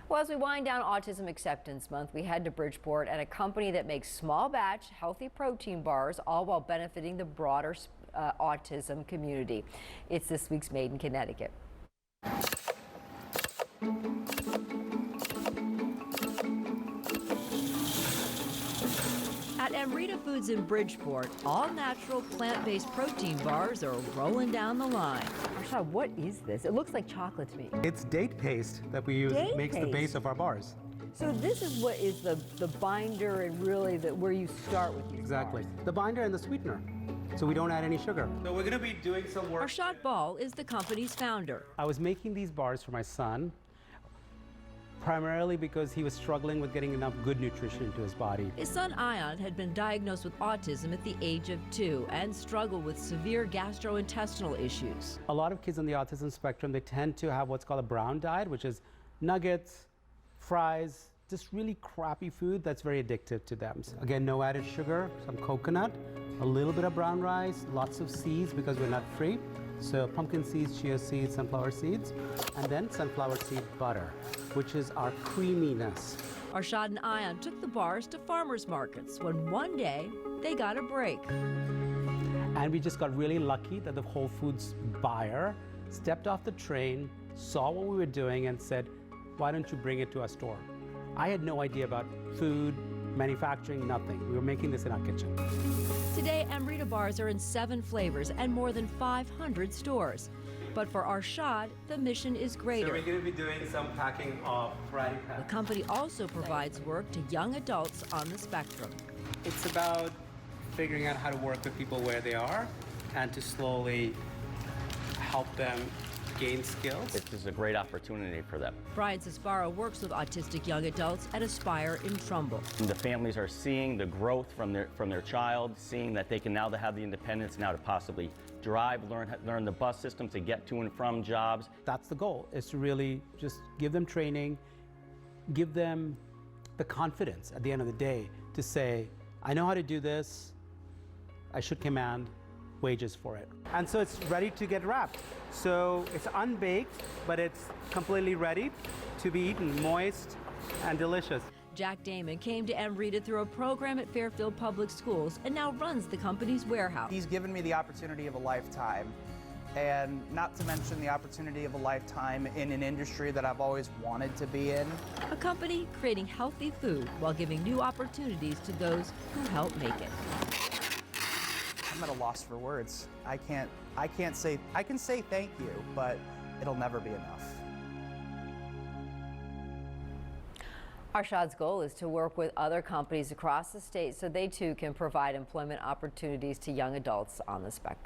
Well, as we wind down Autism Acceptance Month, we head to Bridgeport and a company that makes small batch healthy protein bars, all while benefiting the broader autism community. It's this week's Made in Connecticut. At Amrita Foods in Bridgeport, all natural plant-based protein bars are rolling down the line. Arshad, what is this? It looks like chocolate to me. It's date paste that we use, makes the base of our bars. So this is what is the binder and really where you start with these Exactly. bars. The binder and the sweetener. So we don't add any sugar. So we're going to be doing some work. Arshad Ball is the company's founder. I was making these bars for my son, primarily because he was struggling with getting enough good nutrition into his body. His son Ion had been diagnosed with autism at the age of 2 and struggled with severe gastrointestinal issues. A lot of kids on the autism spectrum, they tend to have what's called a brown diet, which is nuggets, fries, just really crappy food that's very addictive to them. So again, no added sugar, some coconut, a little bit of brown rice, lots of seeds because we're nut free. So pumpkin seeds, chia seeds, sunflower seeds, and then sunflower seed butter, which is our creaminess. Arshad and Ion took the bars to farmers markets when one day they got a break. And we just got really lucky that the Whole Foods buyer stepped off the train, saw what we were doing and said, why don't you bring it to our store? I had no idea about food, manufacturing, nothing. We were making this in our kitchen. Today, Amrita bars are in 7 flavors and more than 500 stores. But for Arshad, the mission is greater. So we're going to be doing some packing of variety packs. The company also provides work to young adults on the spectrum. It's about figuring out how to work with people where they are and to slowly help them gain skills. This is a great opportunity for them. Brian Cisparo works with autistic young adults at Aspire in Trumbull. And the families are seeing the growth from their child, seeing that they can now have the independence now to possibly drive, learn the bus system to get to and from jobs. That's the goal, is to really just give them training, give them the confidence at the end of the day to say, I know how to do this, I should command wages for it. And so it's ready to get wrapped. So it's unbaked, but it's completely ready to be eaten, moist and delicious. Jack Damon came to Amrita through a program at Fairfield Public Schools and now runs the company's warehouse. He's given me the opportunity of a lifetime, and not to mention the opportunity of a lifetime in an industry that I've always wanted to be in. A company creating healthy food while giving new opportunities to those who help make it. I'm at a loss for words. I can say thank you, but it'll never be enough. Arshad's goal is to work with other companies across the state so they too can provide employment opportunities to young adults on the spectrum.